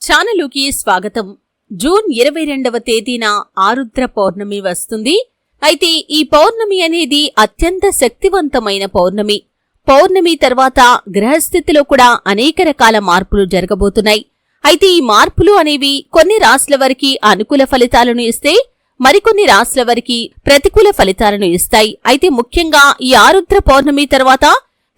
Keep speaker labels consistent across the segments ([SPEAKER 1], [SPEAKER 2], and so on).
[SPEAKER 1] ఛానలుకి స్వాగతం. జూన్ 22వ తేదీన ఆరుద్ర పౌర్ణమి వస్తుంది. అయితే ఈ పౌర్ణమి అనేది అత్యంత శక్తివంతమైన పౌర్ణమి. పౌర్ణమి తర్వాత గ్రహస్థితిలో కూడా అనేక రకాల మార్పులు జరగబోతున్నాయి. అయితే ఈ మార్పులు అనేవి కొన్ని రాశుల వారికి అనుకూల ఫలితాలను ఇస్తే, మరికొన్ని రాశుల వారికి ప్రతికూల ఫలితాలను ఇస్తాయి. అయితే ముఖ్యంగా ఈ ఆరుద్ర పౌర్ణమి తర్వాత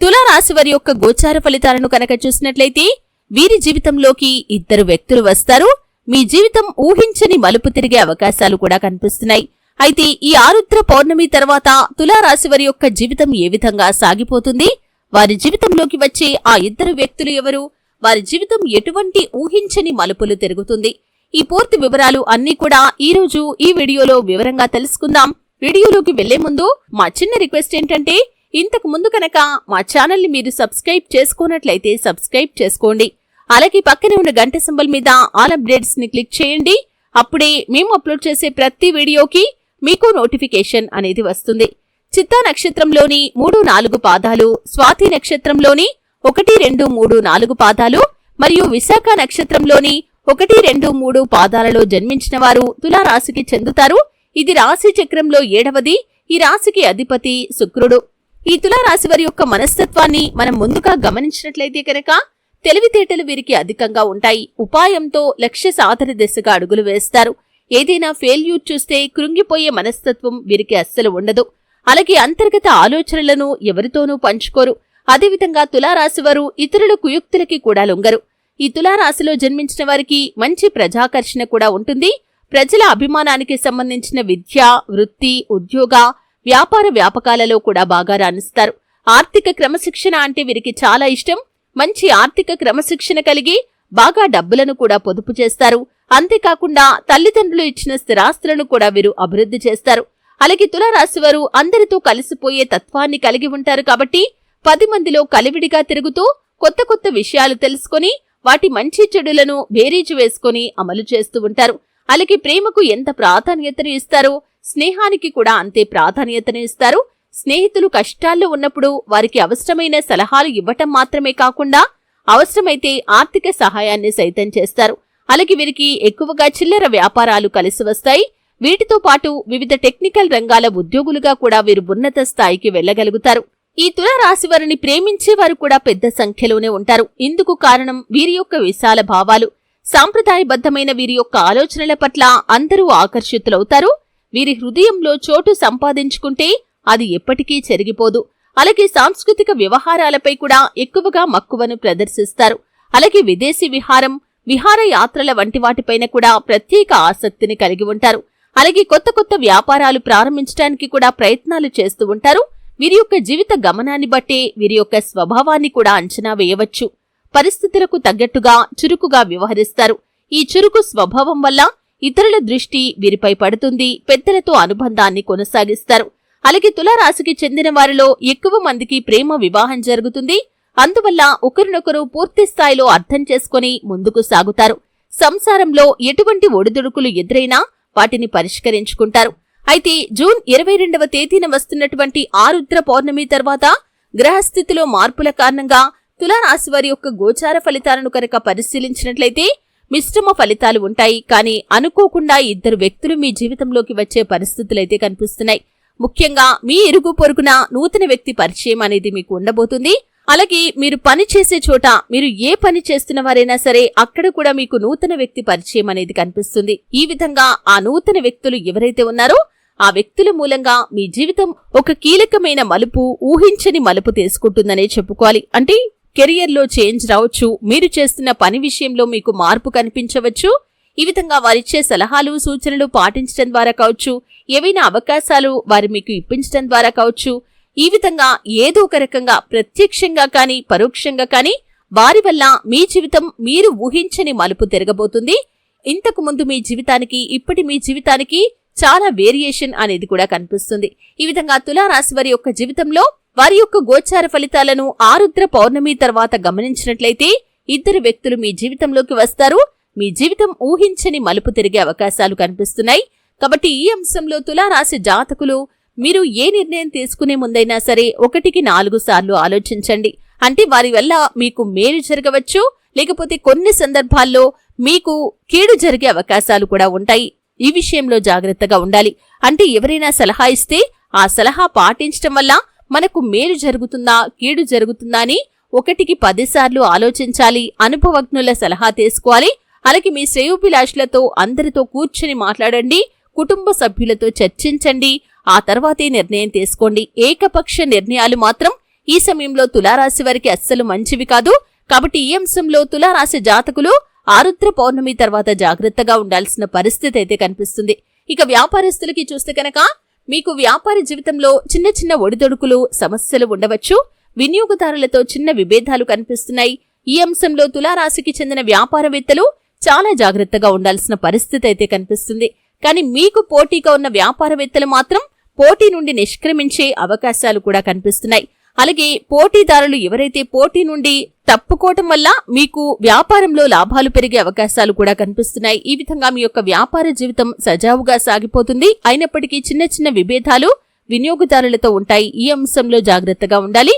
[SPEAKER 1] తులారాశి వారి యొక్క గోచార ఫలితాలను కనుక చూసినట్లయితే వీరి జీవితంలోకి ఇద్దరు వ్యక్తులు వస్తారు. మీ జీవితం ఊహించని మలుపు తిరిగే అవకాశాలు కూడా కనిపిస్తున్నాయి. అయితే ఈ ఆరుద్ర పౌర్ణమి తర్వాత తులారాశి వారి యొక్క జీవితం ఏ విధంగా సాగిపోతుంది, వారి జీవితంలోకి వచ్చే ఆ ఇద్దరు వ్యక్తులు ఎవరు, వారి జీవితం ఎటువంటి ఊహించని మలుపులు తిరుగుతుంది, ఈ పూర్తి వివరాలు అన్నీ కూడా ఈ రోజు ఈ వీడియోలో వివరంగా తెలుసుకుందాం. వీడియోలోకి వెళ్లే ముందు మా చిన్న రిక్వెస్ట్ ఏంటంటే, ఇంతకు ముందు కనుక మా ఛానల్ ని మీరు సబ్స్క్రైబ్ చేసుకోనట్లయితే సబ్స్క్రైబ్ చేసుకోండి. అలాగే పక్కనే ఉన్న గంట సింబల్ మీద ఆల్ అప్డేట్స్ ని క్లిక్ చేయండి. అప్పుడే మేము అప్లోడ్ చేసే ప్రతి వీడియోకి మీకు నోటిఫికేషన్ అనేది వస్తుంది. చిత్తా నక్షత్రంలోని 3-4 పాదాలు, స్వాతి నక్షత్రంలోని 1-2-3-4 పాదాలు మరియు విశాఖ నక్షత్రంలోని 1-2-3 పాదాలలో జన్మించిన వారు తులారాశికి చెందుతారు. ఇది రాశి చక్రంలో 7వది. ఈ రాశికి అధిపతి శుక్రుడు. ఈ తులారాశి వారి యొక్క మనస్తత్వాన్ని మనం ముందుగా గమనించినట్లయితే కనుక తెలివితేటలు వీరికి అధికంగా ఉంటాయి. ఉపాయంతో లక్ష్య సాధన దిశగా అడుగులు వేస్తారు. ఏదైనా ఫెయిల్యూర్ చూస్తే కృంగిపోయే మనస్తత్వం వీరికి అస్సలు ఉండదు. అలాగే అంతర్గత ఆలోచనలను ఎవరితోనూ పంచుకోరు. అదేవిధంగా తులారాశి వారు ఇతరుల కుయుక్తులకి కూడా లొంగరు. ఈ తులారాశిలో జన్మించిన వారికి మంచి ప్రజాకర్షణ కూడా ఉంటుంది. ప్రజల అభిమానానికి సంబంధించిన విద్య, వృత్తి, ఉద్యోగ, వ్యాపార వ్యాపకాలలో కూడా బాగా రాణిస్తారు. ఆర్థిక క్రమశిక్షణ అంటే వీరికి చాలా ఇష్టం. మంచి ఆర్థిక క్రమశిక్షణ కలిగి బాగా డబ్బులను కూడా పొదుపు చేస్తారు. అంతేకాకుండా తల్లిదండ్రులు ఇచ్చిన స్థిరాస్తులను కూడా వీరు అభివృద్ధి చేస్తారు. అలాగే తులారాశి వారు అందరితో కలిసిపోయే తత్వాన్ని కలిగి ఉంటారు. కాబట్టి 10 మందిలో కలివిడిగా తిరుగుతూ కొత్త కొత్త విషయాలు తెలుసుకొని వాటి మంచి చెడులను బేరీజు వేసుకొని అమలు చేస్తూ ఉంటారు. అలాగే ప్రేమకు ఎంత ప్రాధాన్యతను ఇస్తారో స్నేహానికి కూడా అంతే ప్రాధాన్యతను ఇస్తారు. స్నేహితులు కష్టాల్లో ఉన్నప్పుడు వారికి అవసరమైన సలహాలు ఇవ్వటం మాత్రమే కాకుండా అవసరమైతే ఆర్థిక సహాయాన్ని సైతం చేస్తారు. అలాగే వీరికి ఎక్కువగా చిల్లర వ్యాపారాలు కలిసి వస్తాయి. వీటితో పాటు వివిధ టెక్నికల్ రంగాల ఉద్యోగులుగా కూడా వీరు ఉన్నత స్థాయికి వెళ్లగలుగుతారు. ఈ తులారాశి వారిని ప్రేమించే వారు కూడా పెద్ద సంఖ్యలోనే ఉంటారు. ఇందుకు కారణం వీరి యొక్క విశాల భావాలు. సాంప్రదాయబద్ధమైన వీరి యొక్క ఆలోచనల పట్ల అందరూ ఆకర్షితులవుతారు. వీరి హృదయంలో చోటు సంపాదించుకుంటే అది ఎప్పటికీ చెరిగిపోదు. అలాగే సాంస్కృతిక వ్యవహారాలపై కూడా ఎక్కువగా మక్కువను ప్రదర్శిస్తారు. అలాగే విదేశీ విహారయాత్రల వంటి వాటిపైన కూడా ప్రత్యేక ఆసక్తిని కలిగి ఉంటారు. అలాగే కొత్త కొత్త వ్యాపారాలు ప్రారంభించడానికి కూడా ప్రయత్నాలు చేస్తూ ఉంటారు. వీరి యొక్క జీవిత గమనాన్ని బట్టే వీరి యొక్క స్వభావాన్ని కూడా అంచనా వేయవచ్చు. పరిస్థితులకు తగ్గట్టుగా చురుకుగా వ్యవహరిస్తారు. ఈ చురుకు స్వభావం వల్ల ఇతరుల దృష్టి వీరిపై పడుతుంది. పెద్దలతో అనుబంధాన్ని కొనసాగిస్తారు. అలాగే తులారాశికి చెందిన వారిలో ఎక్కువ మందికి ప్రేమ వివాహం జరుగుతుంది. అందువల్ల ఒకరినొకరు పూర్తి స్థాయిలో అర్థం చేసుకుని ముందుకు సాగుతారు. సంసారంలో ఎటువంటి ఒడిదుడుకులు ఎదురైనా వాటిని పరిష్కరించుకుంటారు. అయితే జూన్ 22వ తేదీన వస్తున్నటువంటి ఆరుద్ర పౌర్ణమి తర్వాత గ్రహస్థితిలో మార్పుల కారణంగా తులారాశి వారి యొక్క గోచార ఫలితాలను కనుక పరిశీలించినట్లయితే మిశ్రమ ఫలితాలు ఉంటాయి. కానీ అనుకోకుండా ఇద్దరు వ్యక్తులు మీ జీవితంలోకి వచ్చే పరిస్థితులైతే కనిపిస్తున్నాయి. ముఖ్యంగా మీ ఇరుగు పొరుగున నూతన వ్యక్తి పరిచయం అనేది మీకు ఉండబోతుంది. అలాగే మీరు పని చేసే చోట మీరు ఏ పని చేస్తున్న వారైనా సరే అక్కడ కూడా మీకు నూతన వ్యక్తి పరిచయం అనేది కనిపిస్తుంది. ఈ విధంగా ఆ నూతన వ్యక్తులు ఎవరైతే ఉన్నారో ఆ వ్యక్తుల మూలంగా మీ జీవితం ఒక కీలకమైన మలుపు, ఊహించని మలుపు తీసుకుంటుందనే చెప్పుకోవాలి. అంటే కెరియర్ లో చేంజ్ రావచ్చు. మీరు చేస్తున్న పని విషయంలో మీకు మార్పు కనిపించవచ్చు. ఈ విధంగా వారిచ్చే సలహాలు, సూచనలు పాటించడం ద్వారా కావచ్చు, ఏవైనా అవకాశాలు వారు మీకు ఇప్పించడం ద్వారా కావచ్చు. ఈ విధంగా ఏదో ఒక రకంగా ప్రత్యక్షంగా కానీ పరోక్షంగా కానీ వారి వల్ల మీ జీవితం మీరు ఊహించని మలుపు తిరగబోతుంది. ఇంతకు ముందు మీ జీవితానికి ఇప్పటి మీ జీవితానికి చాలా వేరియేషన్ అనేది కూడా కనిపిస్తుంది. ఈ విధంగా తులారాశి వారి యొక్క జీవితంలో వారి యొక్క గోచార ఫలితాలను ఆరుద్ర పౌర్ణమి తర్వాత గమనించినట్లయితే ఇద్దరు వ్యక్తులు మీ జీవితంలోకి వస్తారు. మీ జీవితం ఊహించని మలుపు తిరిగే అవకాశాలు కనిపిస్తున్నాయి. కాబట్టి ఈ అంశంలో తులారాశి జాతకులు మీరు ఏ నిర్ణయం తీసుకునే ముందైనా సరే 1కి 4 సార్లు ఆలోచించండి. అంటే వారి వల్ల మీకు మేలు జరగవచ్చు లేకపోతే కొన్ని సందర్భాల్లో మీకు కీడు జరిగే అవకాశాలు కూడా ఉంటాయి. ఈ విషయంలో జాగ్రత్తగా ఉండాలి. అంటే ఎవరైనా సలహా ఇస్తే ఆ సలహా పాటించటం వల్ల మనకు మేలు జరుగుతుందా కీడు జరుగుతుందా అని 1కి 10 సార్లు ఆలోచించాలి. అనుభవజ్ఞుల సలహా తీసుకోవాలి. అలాగే మీ శ్రేయోభిలాషులతో అందరితో కూర్చుని మాట్లాడండి. కుటుంబ సభ్యులతో చర్చించండి. ఆ తర్వాతే నిర్ణయం తీసుకోండి. ఏకపక్ష నిర్ణయాలు మాత్రం ఈ సమయంలో తులారాశి వారికి అస్సలు మంచివి కాదు. కాబట్టి ఈ అంశంలో తులారాశి జాతకులు ఆరుద్ర పౌర్ణమి తర్వాత జాగ్రత్తగా ఉండాల్సిన పరిస్థితి అయితే కనిపిస్తుంది. ఇక వ్యాపారస్తులకి చూస్తే కనుక మీకు వ్యాపార జీవితంలో చిన్న చిన్న ఒడిదొడుకులు సమస్యలు ఉండవచ్చు. వినియోగదారులతో చిన్న విభేదాలు కనిపిస్తున్నాయి. ఈ అంశంలో తులారాశికి చెందిన వ్యాపారవేత్తలు చాలా జాగ్రత్తగా ఉండాల్సిన పరిస్థితి అయితే కనిపిస్తుంది. కానీ మీకు పోటీగా ఉన్న వ్యాపారవేత్తలు మాత్రం పోటీ నుండి నిష్క్రమించే అవకాశాలు కూడా కనిపిస్తున్నాయి. అలాగే పోటీదారులు ఎవరైతే పోటీ నుండి తప్పుకోవటం వల్ల మీకు వ్యాపారంలో లాభాలు పెరిగే అవకాశాలు కూడా కనిపిస్తున్నాయి. ఈ విధంగా మీ యొక్క వ్యాపార జీవితం సజావుగా సాగిపోతుంది. అయినప్పటికీ చిన్న చిన్న విభేదాలు వినియోగదారులతో ఉంటాయి. ఈ అంశంలో జాగ్రత్తగా ఉండాలి.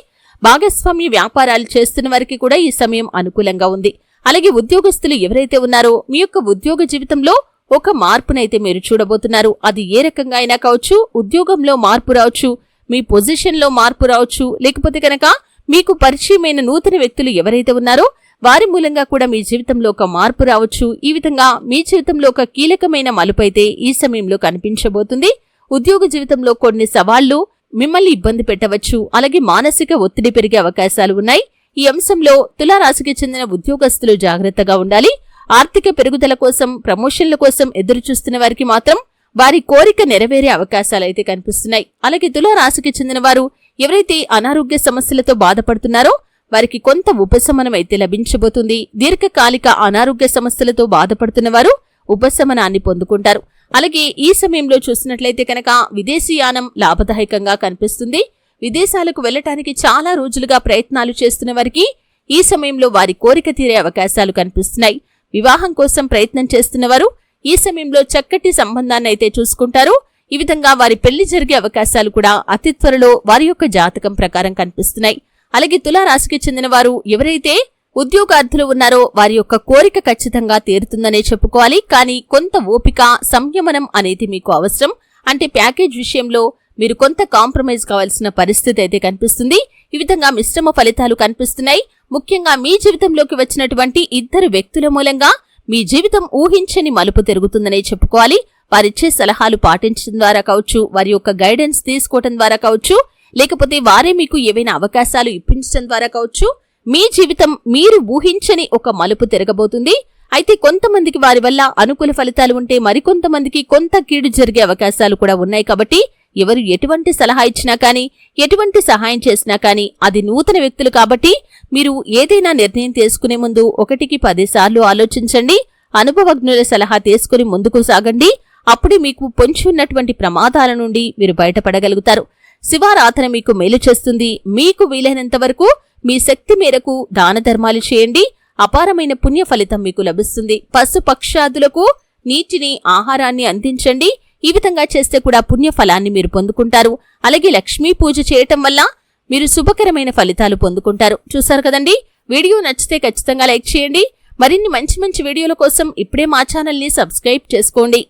[SPEAKER 1] భాగస్వామ్య వ్యాపారాలు చేస్తున్న వారికి కూడా ఈ సమయం అనుకూలంగా ఉంది. అలాగే ఉద్యోగస్తులు ఎవరైతే ఉన్నారో మీ యొక్క ఉద్యోగ జీవితంలో ఒక మార్పునైతే మీరు చూడబోతున్నారు. అది ఏ రకంగా అయినా కావచ్చు. ఉద్యోగంలో మార్పు రావచ్చు, మీ పొజిషన్లో మార్పు రావచ్చు, లేకపోతే కనుక మీకు పరిచయమైన నూతన వ్యక్తులు ఎవరైతే ఉన్నారో వారి మూలంగా కూడా మీ జీవితంలో ఒక మార్పు రావచ్చు. ఈ విధంగా మీ జీవితంలో ఒక కీలకమైన మలుపు అయితే ఈ సమయంలో కనిపించబోతుంది. ఉద్యోగ జీవితంలో కొన్ని సవాళ్లు మిమ్మల్ని ఇబ్బంది పెట్టవచ్చు. అలాగే మానసిక ఒత్తిడి పెరిగే అవకాశాలు ఉన్నాయి. ఈ అంశంలో తులారాశికి చెందిన ఉద్యోగస్తులు జాగ్రత్తగా ఉండాలి. ఆర్థిక పెరుగుదల కోసం, ప్రమోషన్ల కోసం ఎదురు చూస్తున్న వారికి మాత్రం వారి కోరిక నెరవేరే అవకాశాలైతే కనిపిస్తున్నాయి. అలాగే తులారాశికి చెందిన వారు ఎవరైతే అనారోగ్య సమస్యలతో బాధపడుతున్నారో వారికి కొంత ఉపశమనం అయితే లభించబోతుంది. దీర్ఘకాలిక అనారోగ్య సమస్యలతో బాధపడుతున్న వారు ఉపశమనాన్ని పొందుకుంటారు. అలాగే ఈ సమయంలో చూసినట్లయితే కనుక విదేశీయానం లాభదాయకంగా కనిపిస్తుంది. విదేశాలకు వెళ్లటానికి చాలా రోజులుగా ప్రయత్నాలు చేస్తున్న వారికి ఈ సమయంలో వారి కోరిక తీరే అవకాశాలు కనిపిస్తున్నాయి. వివాహం కోసం ప్రయత్నం చేస్తున్నవారు ఈ సమయంలో చక్కటి సంబంధాన్ని అయితే చూసుకుంటారు. ఈ విధంగా వారి పెళ్లి జరిగే అవకాశాలు కూడా అతి త్వరలో వారి యొక్క జాతకం ప్రకారం కనిపిస్తున్నాయి. అలాగే తులారాశికి చెందిన వారు ఎవరైతే ఉద్యోగార్థులు ఉన్నారో వారి యొక్క కోరిక ఖచ్చితంగా తీరుతుందనే చెప్పుకోవాలి. కానీ కొంత ఓపిక, సంయమనం అనేది మీకు అవసరం. అంటే ప్యాకేజ్ విషయంలో మీరు కొంత కాంప్రమైజ్ కావాల్సిన పరిస్థితి అయితే కనిపిస్తుంది. ఈ విధంగా మిశ్రమ ఫలితాలు కనిపిస్తున్నాయి. ముఖ్యంగా మీ జీవితంలోకి వచ్చినటువంటి 2 వ్యక్తుల మూలంగా మీ జీవితం ఊహించని మలుపు తిరుగుతుందనే చెప్పుకోవాలి. వారిచ్చే సలహాలు పాటించడం ద్వారా కావచ్చు, వారి యొక్క గైడెన్స్ తీసుకోవడం ద్వారా కావచ్చు, లేకపోతే వారే మీకు ఏవైనా అవకాశాలు ఇప్పించడం ద్వారా కావచ్చు, మీ జీవితం మీరు ఊహించని ఒక మలుపు తిరగబోతుంది. అయితే కొంతమందికి వారి వల్ల అనుకూల ఫలితాలు ఉంటే మరికొంతమందికి కొంత కీడు జరిగే అవకాశాలు కూడా ఉన్నాయి. కాబట్టి ఎవరు ఎటువంటి సలహా ఇచ్చినా కానీ, ఎటువంటి సహాయం చేసినా కానీ అది నూతన వ్యక్తులు కాబట్టి మీరు ఏదైనా నిర్ణయం తీసుకునే ముందు 1కి 10 సార్లు ఆలోచించండి. అనుభవజ్ఞుల సలహా తీసుకుని ముందుకు సాగండి. అప్పుడే మీకు పొంచి ఉన్నటువంటి ప్రమాదాల నుండి మీరు బయటపడగలుగుతారు. శివారాధన మీకు మేలు చేస్తుంది. మీకు వీలైనంత వరకు మీ శక్తి మేరకు దాన ధర్మాలు చేయండి. అపారమైన పుణ్య ఫలితం మీకు లభిస్తుంది. పశు పక్షాదులకు నీటిని, ఆహారాన్ని అందించండి. ఈ విధంగా చేస్తే కూడా పుణ్య ఫలాన్ని మీరు పొందుకుంటారు. అలాగే లక్ష్మీ పూజ చేయటం వల్ల మీరు శుభకరమైన ఫలితాలు పొందుకుంటారు. చూసారు కదండి. వీడియో నచ్చితే ఖచ్చితంగా లైక్ చేయండి. మరిన్ని మంచి మంచి వీడియోల కోసం ఇప్పుడే మా ఛానల్ని సబ్స్క్రైబ్ చేసుకోండి.